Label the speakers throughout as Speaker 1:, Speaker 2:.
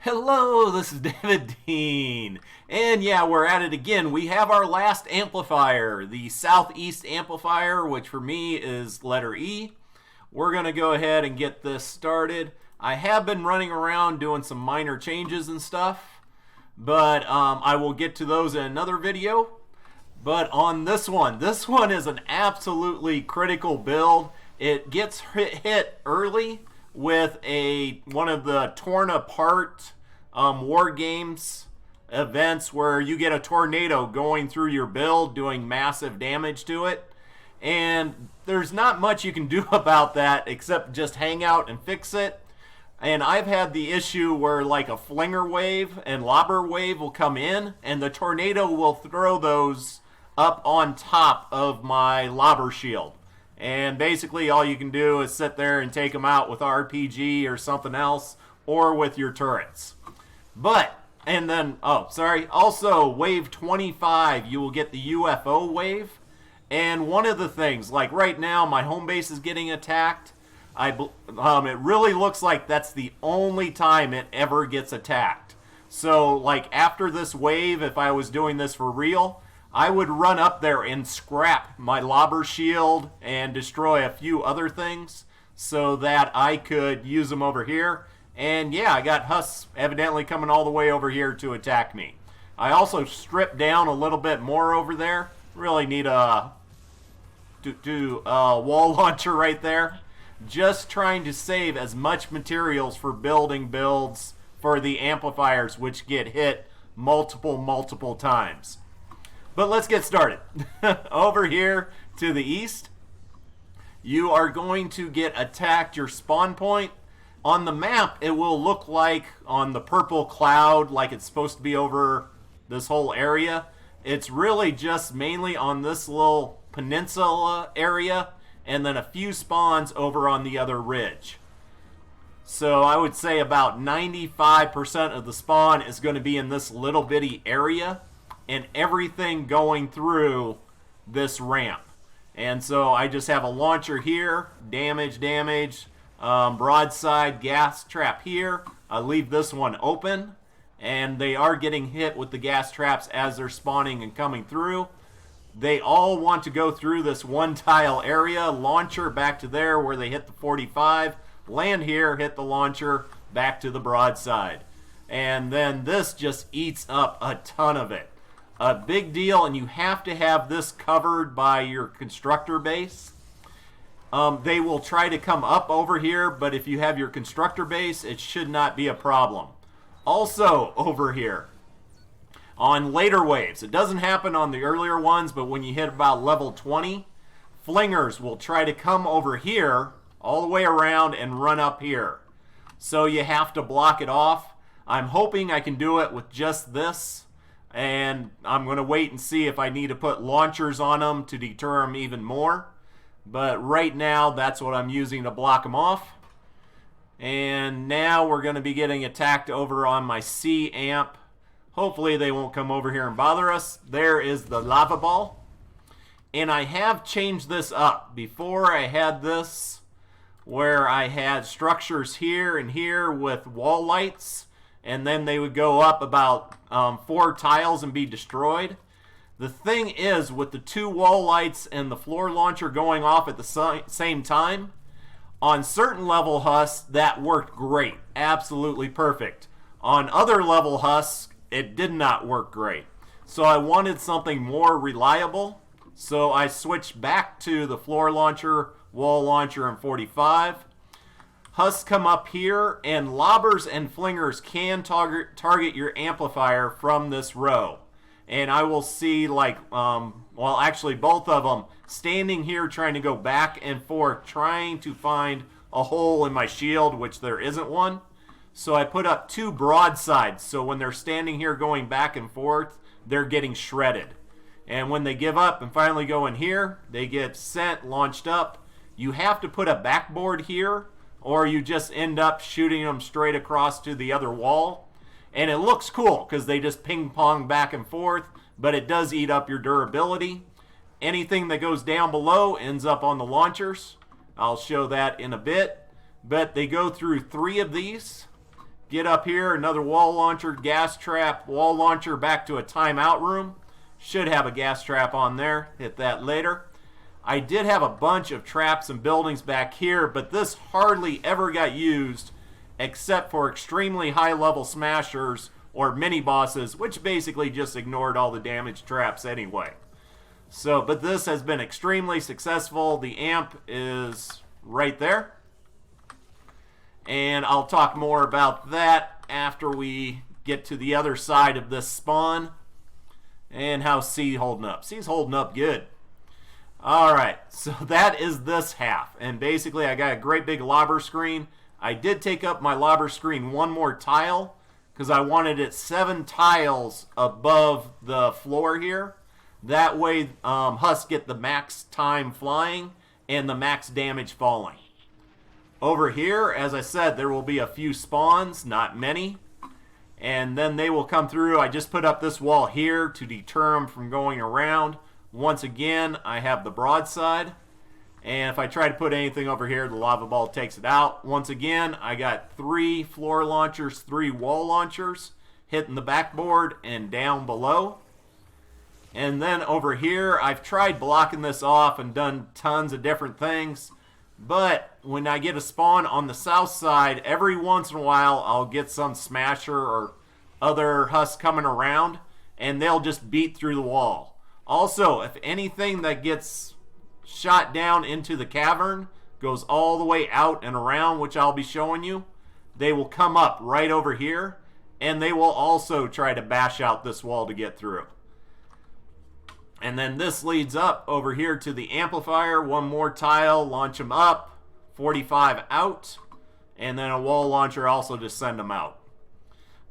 Speaker 1: Hello, this is David Dean. And yeah, we're at it again. We have our last amplifier, the Southeast amplifier, which for me is letter E. We're going to go ahead and get this started. I have been running around doing some minor changes and stuff, but I will get to those in another video. But on this one is an absolutely critical build. It gets hit early with one of the torn apart war games events where you get a tornado going through your build doing massive damage to it, and there's not much you can do about that except just hang out and fix it. And I've had the issue where like a flinger wave and lobber wave will come in and the tornado will throw those up on top of my lobber shield. And basically all you can do is sit there and take them out with RPG or something else, or with your turrets. Also wave 25, you will get the UFO wave. And one of the things, like right now my home base is getting attacked. It really looks like that's the only time it ever gets attacked. So like after this wave, if I was doing this for real, I would run up there and scrap my lobber shield and destroy a few other things so that I could use them over here. And yeah, I got Husks evidently coming all the way over here to attack me. I also stripped down a little bit more over there. Really need a wall launcher right there. Just trying to save as much materials for building builds for the amplifiers, which get hit multiple times. But let's get started. Over here to the east, you are going to get attacked your spawn point. On the map, it will look like on the purple cloud, like it's supposed to be over this whole area. It's really just mainly on this little peninsula area, and then a few spawns over on the other ridge. So I would say about 95% of the spawn is going to be in this little bitty area, and everything going through this ramp. And so I just have a launcher here, damage, broadside gas trap here. I leave this one open, and they are getting hit with the gas traps as they're spawning and coming through. They all want to go through this one tile area, launcher back to there where they hit the 45, land here, hit the launcher, back to the broadside. And then this just eats up a ton of it. A big deal, and you have to have this covered by your constructor base. They will try to come up over here, but if you have your constructor base, it should not be a problem. Also over here, on later waves, it doesn't happen on the earlier ones, but when you hit about level 20, flingers will try to come over here all the way around and run up here. So you have to block it off. I'm hoping I can do it with just this. And I'm going to wait and see if I need to put launchers on them to deter them even more. But right now, that's what I'm using to block them off. And now we're going to be getting attacked over on my C amp. Hopefully they won't come over here and bother us. There is the lava ball. And I have changed this up. Before I had this where I had structures here and here with wall lights, and then they would go up about 4 tiles and be destroyed. The thing is, with the 2 wall lights and the floor launcher going off at the same time, on certain level Husks, that worked great. Absolutely perfect. On other level Husks, it did not work great. So I wanted something more reliable. So I switched back to the floor launcher, wall launcher, and 45. Husks come up here, and lobbers and flingers can target your amplifier from this row. And I will see actually both of them standing here trying to go back and forth, trying to find a hole in my shield, which there isn't one. So I put up 2 broadsides, so when they're standing here going back and forth, they're getting shredded. And when they give up and finally go in here, they get sent, launched up. You have to put a backboard here, or you just end up shooting them straight across to the other wall. And it looks cool because they just ping pong back and forth, but it does eat up your durability. Anything that goes down below ends up on the launchers. I'll show that in a bit. But they go through 3 of these, Get up here, another wall launcher, gas trap, wall launcher, back to a timeout room. Should have a gas trap on there. Hit that later. I did have a bunch of traps and buildings back here, but this hardly ever got used except for extremely high-level smashers or mini-bosses, which basically just ignored all the damage traps anyway. So, but this has been extremely successful. The amp is right there. And I'll talk more about that after we get to the other side of this spawn. And how's C holding up? C's holding up good. Alright, so that is this half. And basically I got a great big lobber screen. I did take up my lobber screen one more tile because I wanted it 7 tiles above the floor here. That way Husks get the max time flying and the max damage falling. Over here, as I said, there will be a few spawns, not many. And then they will come through. I just put up this wall here to deter them from going around. Once again, I have the broadside. And if I try to put anything over here, the lava ball takes it out. Once again, I got 3 floor launchers, 3 wall launchers hitting the backboard and down below. And then over here, I've tried blocking this off and done tons of different things. But when I get a spawn on the south side, every once in a while I'll get some smasher or other Husks coming around and they'll just beat through the wall. Also, if anything that gets shot down into the cavern goes all the way out and around, which I'll be showing you, they will come up right over here and they will also try to bash out this wall to get through. And then this leads up over here to the amplifier. One more tile, launch them up, 45 out, and then a wall launcher also to send them out.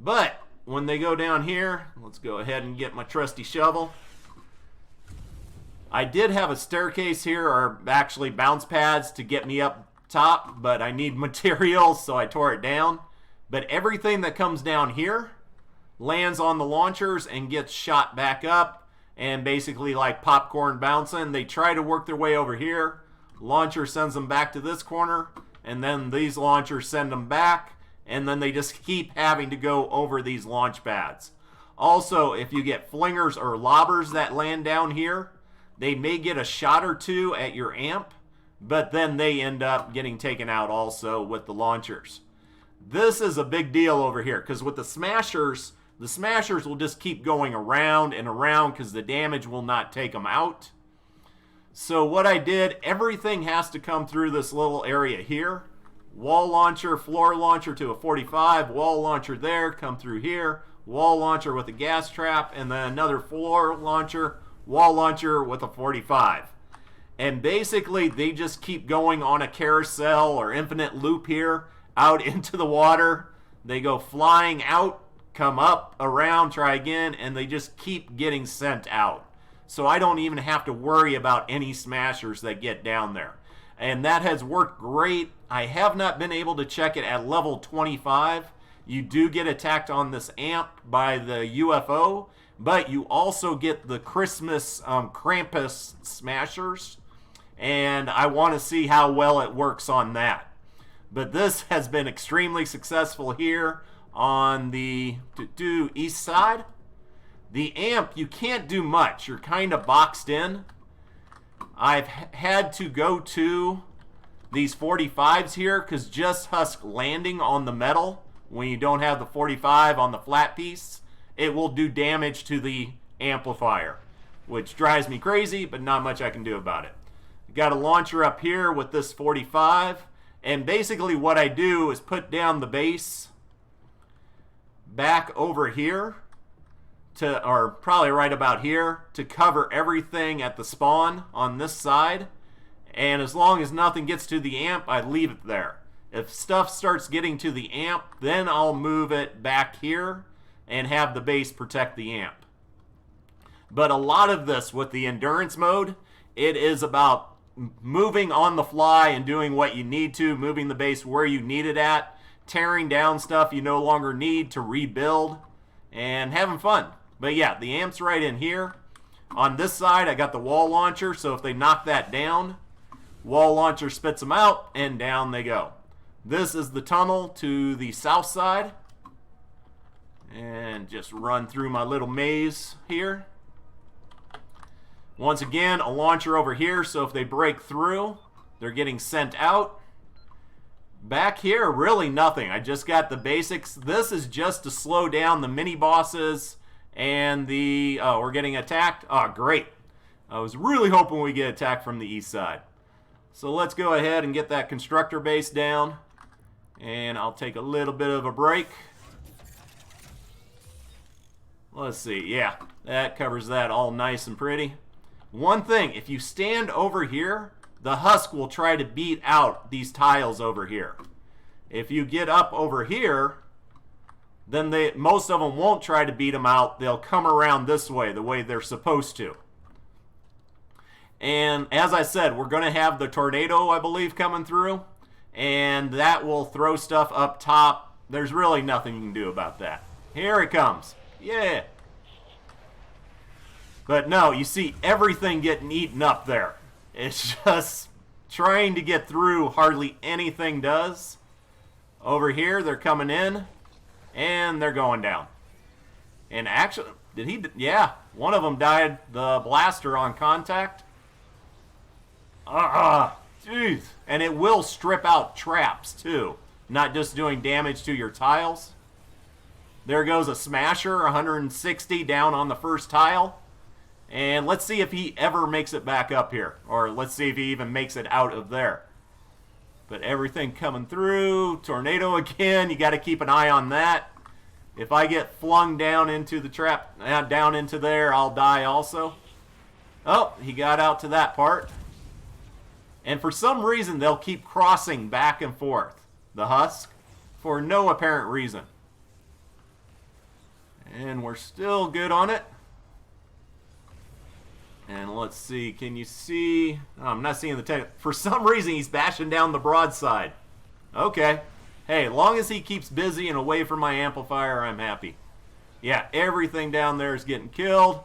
Speaker 1: But when they go down here, let's go ahead and get my trusty shovel. I did have a staircase here, or actually bounce pads to get me up top, but I need materials, so I tore it down. But everything that comes down here lands on the launchers and gets shot back up. And basically like popcorn bouncing, they try to work their way over here. Launcher sends them back to this corner, and then these launchers send them back, and then they just keep having to go over these launch pads. Also, if you get flingers or lobbers that land down here, they may get a shot or two at your amp, but then they end up getting taken out also with the launchers. This is a big deal over here, because with the smashers will just keep going around and around because the damage will not take them out. So what I did, everything has to come through this little area here. Wall launcher, floor launcher to a 45, wall launcher there, come through here, wall launcher with a gas trap, and then another floor launcher, wall launcher with a 45. And basically they just keep going on a carousel or infinite loop here out into the water. They go flying out, come up, around, try again, and they just keep getting sent out. So I don't even have to worry about any smashers that get down there. And that has worked great. I have not been able to check it at level 25. You do get attacked on this amp by the UFO, but you also get the Christmas Krampus smashers. And I want to see how well it works on that. But this has been extremely successful here on the east side. The amp, you can't do much. You're kind of boxed in. I've had to go to these 45s here because just Husk landing on the metal when you don't have the 45 on the flat piece, it will do damage to the amplifier, which drives me crazy, but not much I can do about it. Got a launcher up here with this 45, and basically what I do is put down the base back over here to, or probably right about here, to cover everything at the spawn on this side. And as long as nothing gets to the amp, I leave it there. If stuff starts getting to the amp, then I'll move it back here and have the base protect the amp. But a lot of this with the endurance mode, it is about moving on the fly and doing what you need to, moving the base where you need it at, tearing down stuff you no longer need to rebuild, and having fun. But yeah, the amp's right in here. On this side, I got the wall launcher, so if they knock that down, wall launcher spits them out, and down they go. This is the tunnel to the south side. And just run through my little maze here. Once again, a launcher over here, so if they break through, they're getting sent out. Back here, really nothing. I just got the basics. This is just to slow down the mini bosses and the... Oh, we're getting attacked? Oh, great. I was really hoping we get attacked from the east side. So let's go ahead and get that constructor base down. And I'll take a little bit of a break. Let's see. Yeah, that covers that all nice and pretty. One thing, if you stand over here, the husk will try to beat out these tiles over here. If you get up over here, then most of them won't try to beat them out. They'll come around this way, the way they're supposed to. And as I said, we're going to have the tornado, I believe, coming through. And that will throw stuff up top. There's really nothing you can do about that. Here it comes. Yeah. But no, you see everything getting eaten up there. It's just trying to get through, hardly anything does. Over here, they're coming in, and they're going down. And actually, did he? Yeah, one of them died, the blaster on contact. Jeez. And it will strip out traps, too. Not just doing damage to your tiles. There goes a smasher, 160 down on the first tile. And let's see if he ever makes it back up here. Or let's see if he even makes it out of there. But everything coming through. Tornado again. You got to keep an eye on that. If I get flung down into the trap, down into there, I'll die also. Oh, he got out to that part. And for some reason, they'll keep crossing back and forth. The husk. For no apparent reason. And we're still good on it. And let's see, can you see? Oh, I'm not seeing the tank. For some reason, he's bashing down the broadside. Okay. Hey, as long as he keeps busy and away from my amplifier, I'm happy. Yeah, everything down there is getting killed.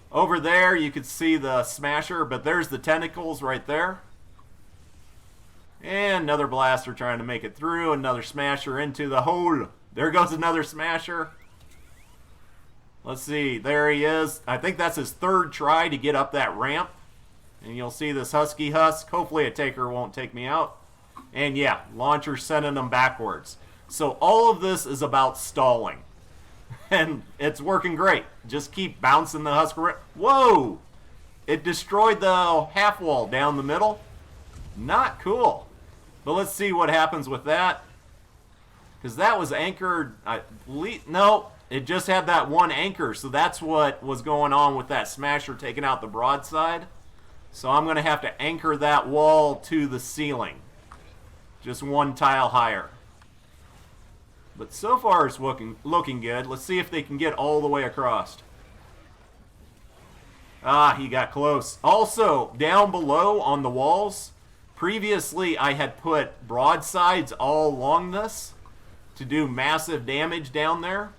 Speaker 1: Over there, you could see the smasher, but there's the tentacles right there. And another blaster trying to make it through. Another smasher into the hole. There goes another smasher. Let's see, there he is. I think that's his third try to get up that ramp. And you'll see this husky husk. Hopefully a taker won't take me out. And yeah, launcher sending them backwards. So all of this is about stalling. And it's working great. Just keep bouncing the husk around. Whoa! It destroyed the half wall down the middle. Not cool. But let's see what happens with that. Because that was anchored, I believe, no. It just had that one anchor, so that's what was going on with that smasher taking out the broadside. So I'm going to have to anchor that wall to the ceiling. Just one tile higher. But so far it's looking good. Let's see if they can get all the way across. Ah, he got close. Also, down below on the walls, previously I had put broadsides all along this to do massive damage down there.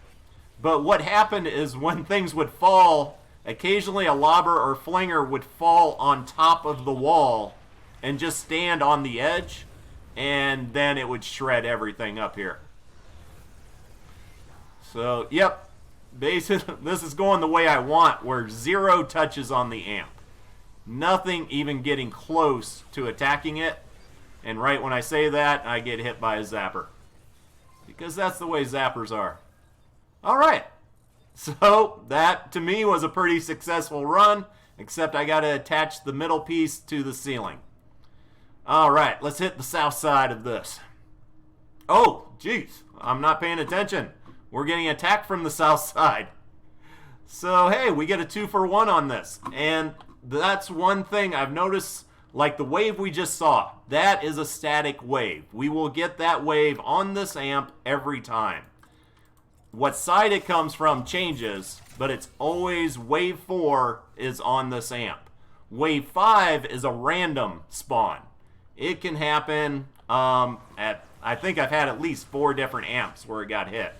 Speaker 1: But what happened is when things would fall, occasionally a lobber or flinger would fall on top of the wall and just stand on the edge, and then it would shred everything up here. So, yep, basically this is going the way I want, where 0 touches on the amp. Nothing even getting close to attacking it, and right when I say that, I get hit by a zapper. Because that's the way zappers are. Alright, so that to me was a pretty successful run, except I got to attach the middle piece to the ceiling. Alright, let's hit the south side of this. Oh, jeez, I'm not paying attention. We're getting attacked from the south side. So, hey, we get a 2-for-1 on this. And that's one thing I've noticed, like the wave we just saw. That is a static wave. We will get that wave on this amp every time. What side it comes from changes, but it's always wave 4 is on this amp. Wave 5 is a random spawn. It can happen I think I've had at least 4 different amps where it got hit.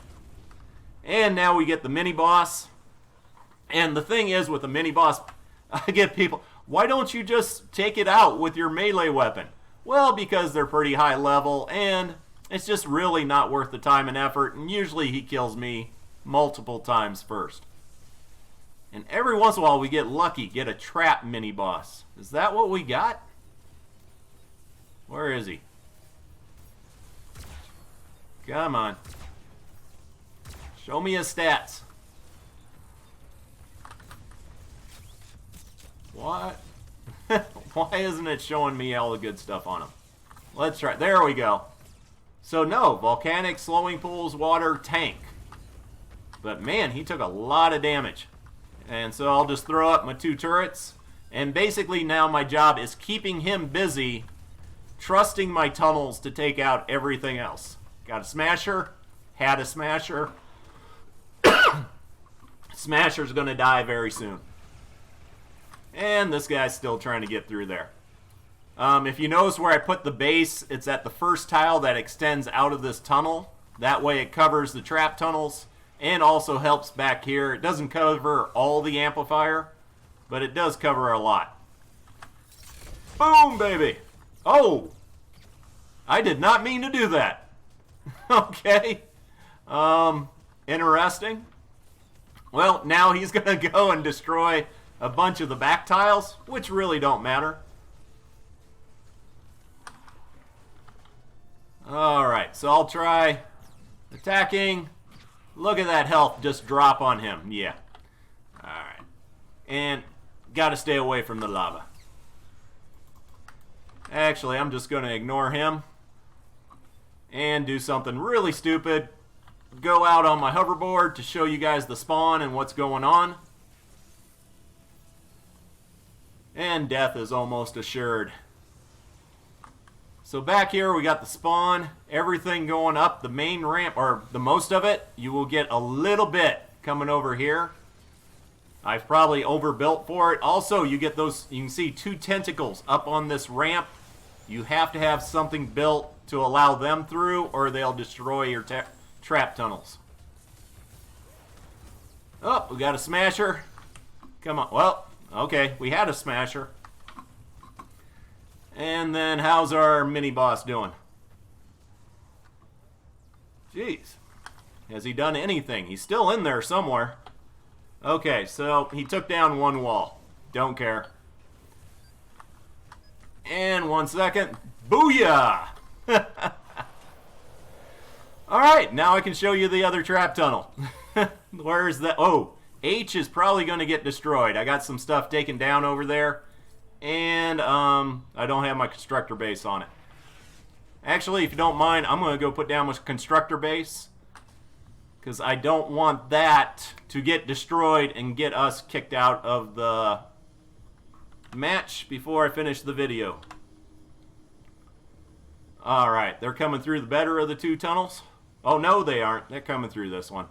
Speaker 1: And now we get the mini boss. And the thing is with the mini boss, I get people, why don't you just take it out with your melee weapon? Well, because they're pretty high level and it's just really not worth the time and effort, and usually he kills me multiple times first. And every once in a while we get lucky, get a trap mini boss. Is that what we got? Where is he? Come on. Show me his stats. What? Why isn't it showing me all the good stuff on him? Let's try. There we go. So no, volcanic, slowing pools, water, tank. But man, he took a lot of damage. And so I'll just throw up my 2 turrets. And basically now my job is keeping him busy, trusting my tunnels to take out everything else. Got a smasher. Had a smasher. Smasher's going to die very soon. And this guy's still trying to get through there. If you notice where I put the base, it's at the first tile that extends out of this tunnel. That way it covers the trap tunnels and also helps back here. It doesn't cover all the amplifier, but it does cover a lot. Boom, baby. Oh, I did not mean to do that. Okay. Interesting. Well, now he's going to go and destroy a bunch of the back tiles, which really don't matter. Alright, so I'll try attacking. Look at that health just drop on him. Yeah. Alright. And gotta stay away from the lava. Actually, I'm just going to ignore him and do something really stupid. Go out on my hoverboard to show you guys the spawn and what's going on. And death is almost assured. So back here we got the spawn, everything going up the main ramp, or the most of it. You will get a little bit coming over here. I've probably overbuilt for it. Also, you get those, you can see 2 tentacles up on this ramp. You have to have something built to allow them through, or they'll destroy your trap tunnels. Oh, we got a smasher. Come on. Well, okay, we had a smasher. And then how's our mini boss doing? Jeez. Has he done anything? He's still in there somewhere. Okay, so he took down 1 wall. Don't care. And 1 second. Booyah! Alright, now I can show you the other trap tunnel. Where's that? Oh, H is probably going to get destroyed. I got some stuff taken down over there. And I don't have my constructor base on it. Actually, if you don't mind, I'm going to go put down my constructor base. Because I don't want that to get destroyed and get us kicked out of the match before I finish the video. Alright, they're coming through the better of the 2 tunnels. Oh, no, they aren't. They're coming through this one.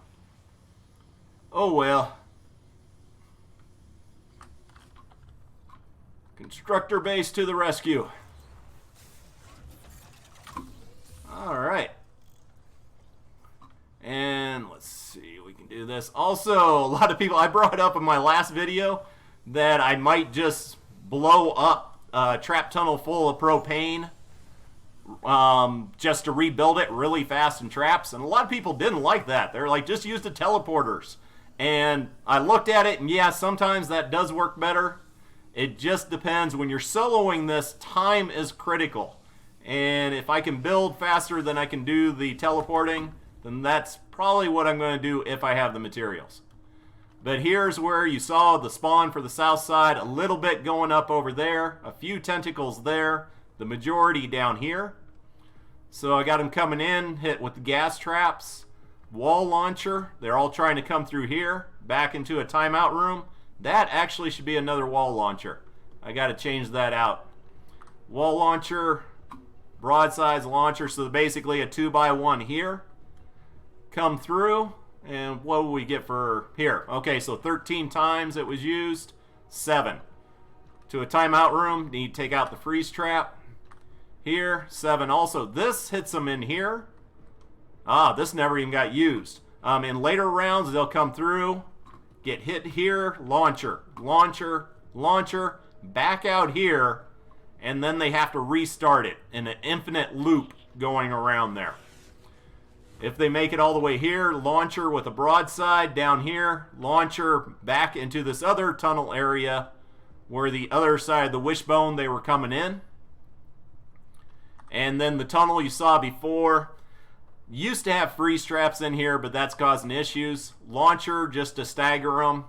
Speaker 1: Oh, well. Constructor base to the rescue. Alright. And let's see, we can do this. Also, a lot of people, I brought up in my last video that I might just blow up a trap tunnel full of propane just to rebuild it really fast in traps. And a lot of people didn't like that. They're like, just use the teleporters. And I looked at it, and yeah, sometimes that does work better. It just depends. When you're soloing this, time is critical. And if I can build faster than I can do the teleporting, then that's probably what I'm going to do if I have the materials. But here's where you saw the spawn for the south side, a little bit going up over there, a few tentacles there, the majority down here. So I got them coming in, hit with the gas traps, wall launcher. They're all trying to come through here, back into a timeout room. That actually should be another wall launcher. I got to change that out. Wall launcher, broadsides launcher, so basically a 2x1 here. Come through, and what will we get for here? Okay, so 13 times it was used, 7. To a timeout room, need to take out the freeze trap. Here, 7 also. This hits them in here. Ah, this never even got used. In later rounds, they'll come through, get hit here, launcher, launcher, launcher, back out here, and then they have to restart it in an infinite loop going around there. If they make it all the way here, launcher with a broadside down here, launcher back into this other tunnel area where the other side of the wishbone they were coming in. And then the tunnel you saw before used to have freeze traps in here, but that's causing issues. Launcher just to stagger them.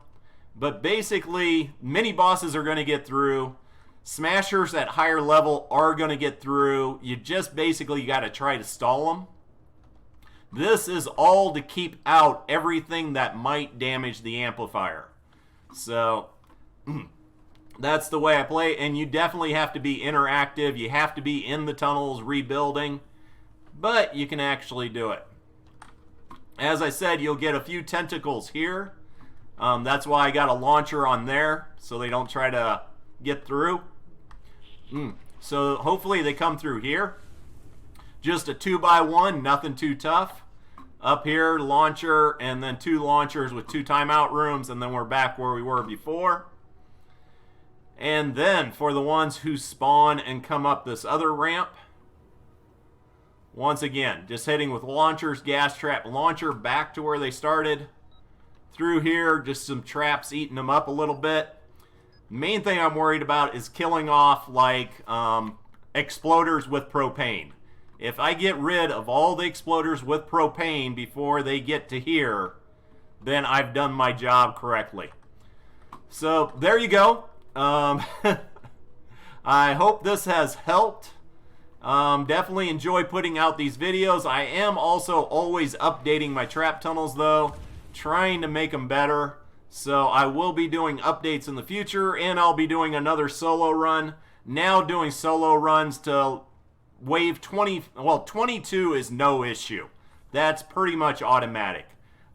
Speaker 1: But basically, mini bosses are going to get through. Smashers at higher level are going to get through. You just basically got to try to stall them. This is all to keep out everything that might damage the amplifier. So, that's the way I play. And you definitely have to be interactive. You have to be in the tunnels rebuilding. But you can actually do it. As I said, you'll get a few tentacles here. That's why I got a launcher on there, so they don't try to get through. So hopefully they come through here. Just a 2x1, nothing too tough. Up here, launcher, and then 2 launchers with 2 timeout rooms, and then we're back where we were before. And then for the ones who spawn and come up this other ramp, once again, just hitting with launchers, gas trap, launcher back to where they started. Through here, just some traps eating them up a little bit. Main thing I'm worried about is killing off like exploders with propane. If I get rid of all the exploders with propane before they get to here, then I've done my job correctly. So there you go. I hope this has helped. Definitely enjoy putting out these videos. I am also always updating my trap tunnels though, trying to make them better. So I will be doing updates in the future, and I'll be doing another solo run. Now doing solo runs to wave 20, well 22 is no issue. That's pretty much automatic.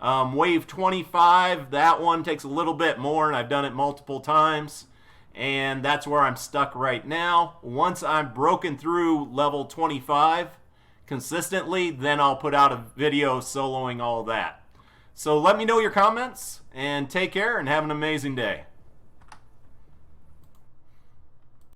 Speaker 1: Wave 25, that one takes a little bit more, and I've done it multiple times. And that's where I'm stuck right now. Once I'm broken through level 25 consistently, then I'll put out a video soloing all that. So let me know your comments, and take care, and have an amazing day.